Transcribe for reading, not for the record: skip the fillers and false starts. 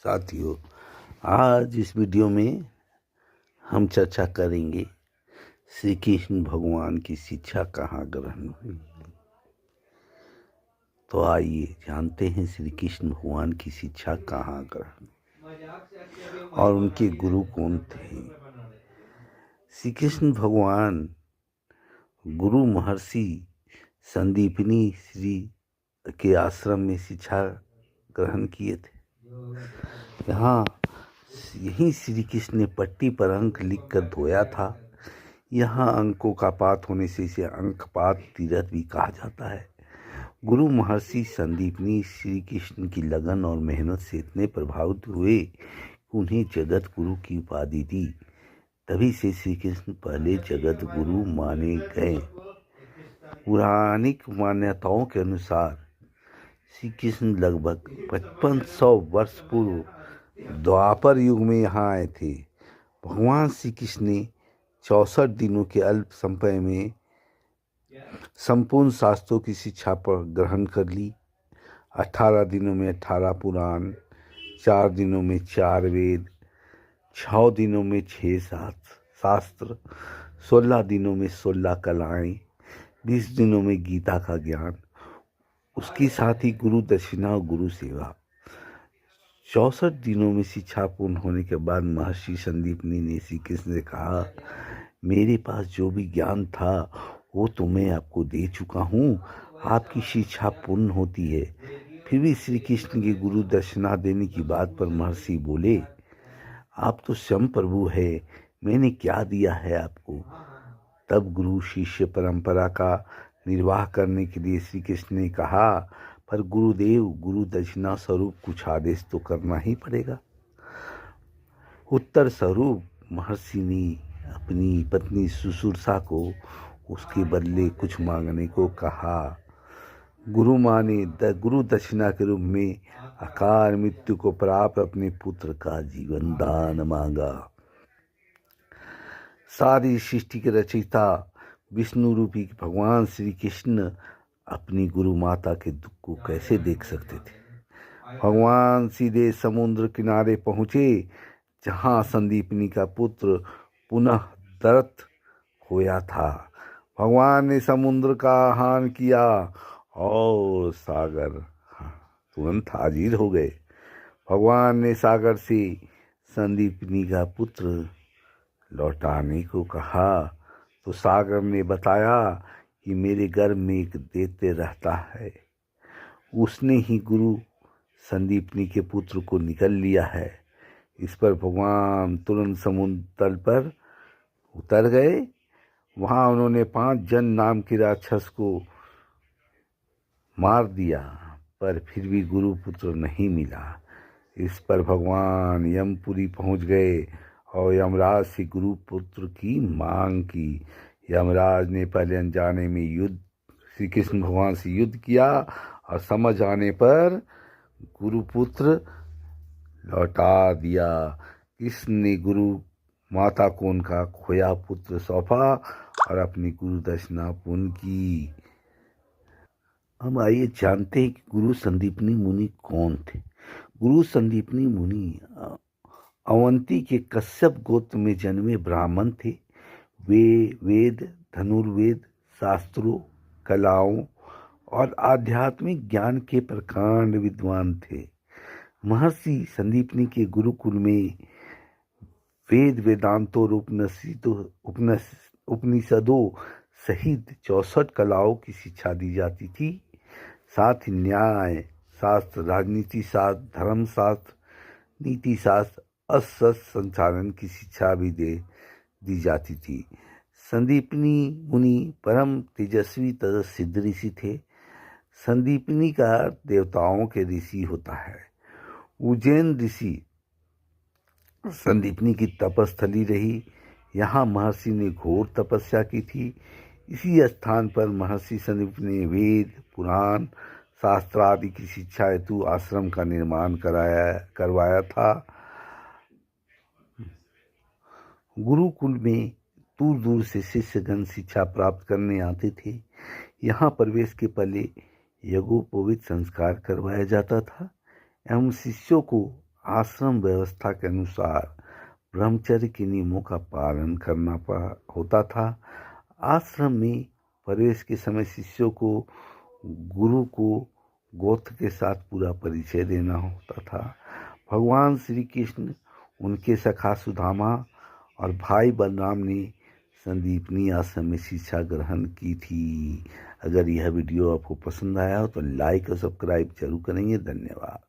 साथियों, आज इस वीडियो में हम चर्चा करेंगे श्री कृष्ण भगवान की शिक्षा कहाँ ग्रहण हुई। तो आइए जानते हैं श्री कृष्ण भगवान की शिक्षा कहाँ ग्रहण और उनके गुरु कौन थे। श्री कृष्ण भगवान गुरु महर्षि संदीपनी श्री के आश्रम में शिक्षा ग्रहण किए थे। यहाँ यही श्री कृष्ण ने पट्टी पर अंक लिखकर धोया था। यहाँ अंकों का पात होने से इसे अंकपात तीर्थ भी कहा जाता है। गुरु महर्षि संदीपनी श्री कृष्ण की लगन और मेहनत से इतने प्रभावित हुए कि उन्हें जगत गुरु की उपाधि दी। तभी से श्री कृष्ण पहले जगत गुरु माने गए। पौराणिक मान्यताओं के अनुसार श्री कृष्ण लगभग 5500 वर्ष पूर्व द्वापर युग में यहाँ आए थे। भगवान श्री कृष्ण ने 64 दिनों के अल्प समय में संपूर्ण शास्त्रों की शिक्षा पर ग्रहण कर ली। 18 दिनों में 18 पुराण, 4 दिनों में 4 वेद, 6 दिनों में 6 शास्त्र, 16 दिनों में 16 कलाएं, 20 दिनों में गीता का ज्ञान, उसके साथ ही गुरु दक्षिणा और गुरु सेवा। 64 दिनों में शिक्षा पूर्ण होने के बाद महर्षि संदीपनी ने श्री कृष्ण से कहा, मेरे पास जो भी ज्ञान था वो तो मैं आपको दे चुका हूँ। आपकी शिक्षा पूर्ण होती है। फिर भी श्री कृष्ण के गुरु दक्षिणा देने की बात पर महर्षि बोले, आप तो स्वयं प्रभु है, मैंने क्या दिया है आपको। तब गुरु शिष्य परंपरा का निर्वाह करने के लिए श्री कृष्ण ने कहा, पर गुरुदेव, गुरु दक्षिणा स्वरूप कुछ आदेश तो करना ही पड़ेगा। उत्तर स्वरूप महर्षि ने अपनी पत्नी सुश्रुषा को उसके बदले कुछ मांगने को कहा। गुरु माँ ने गुरु दक्षिणा के रूप में अकाल मृत्यु को प्राप्त अपने पुत्र का जीवन दान मांगा। सारी सृष्टि के रचयिता विष्णु रूपी भगवान श्री कृष्ण अपनी गुरु माता के दुख को कैसे देख सकते थे। भगवान सीधे समुद्र किनारे पहुंचे जहां संदीपनी का पुत्र पुनः दत्त खोया था। भगवान ने समुद्र का आह्वान किया और सागर तुरंत हाजिर हो गए। भगवान ने सागर से संदीपनी का पुत्र लौटाने को कहा तो सागर ने बताया कि मेरे गर्भ में एक दैत्य रहता है, उसने ही गुरु संदीपनी के पुत्र को निगल लिया है। इस पर भगवान तुरंत समुद्र तल पर उतर गए। वहां उन्होंने 5 जन नाम के राक्षस को मार दिया, पर फिर भी गुरु पुत्र नहीं मिला। इस पर भगवान यमपुरी पहुंच गए और यमराज से गुरु पुत्र की मांग की। यमराज ने पहले अनजाने में श्री कृष्ण भगवान से युद्ध किया और समझ आने पर गुरु पुत्र लौटा दिया। कृष्ण ने गुरु माता को उनका खोया पुत्र सौंपा और अपनी गुरु दक्षिणा पूर्ण की। हम आइए जानते हैं कि गुरु संदीपनी मुनि कौन थे। गुरु संदीपनी मुनि अवंती के कश्यप गोत्र में जन्मे ब्राह्मण थे। वे वेद, धनुर्वेद, शास्त्रों, कलाओं और आध्यात्मिक ज्ञान के प्रकांड विद्वान थे। महर्षि संदीपनी के गुरुकुल में वेद, वेदांतों और उपनिषदों सहित 64 कलाओं की शिक्षा दी जाती थी। साथ ही न्याय शास्त्र, राजनीति शास्त्र, धर्म शास्त्र, नीति शास्त्र, अस्त्र संचालन की शिक्षा भी दी जाती थी। संदीपनी मुनि परम तेजस्वी तथा सिद्ध ऋषि थे। संदीपनी का देवताओं के ऋषि होता है। उज्जैन ऋषि संदीपनी की तपस्थली रही। यहाँ महर्षि ने घोर तपस्या की थी। इसी स्थान पर महर्षि संदीपनी ने वेद, पुराण, शास्त्र आदि की शिक्षा हेतु आश्रम का निर्माण करवाया था। गुरुकुल में दूर दूर से शिष्यगण शिक्षा प्राप्त करने आते थे। यहाँ प्रवेश के पहले यज्ञोपवीत संस्कार करवाया जाता था एवं शिष्यों को आश्रम व्यवस्था के अनुसार ब्रह्मचर्य के नियमों का पालन करना होता था। आश्रम में प्रवेश के समय शिष्यों को गुरु को गोत्र के साथ पूरा परिचय देना होता था। भगवान श्री कृष्ण, उनके सखा सुदामा और भाई बलराम ने संदीपनी आश्रम में शिक्षा ग्रहण की थी। अगर यह वीडियो आपको पसंद आया हो तो लाइक और सब्सक्राइब जरूर करेंगे। धन्यवाद।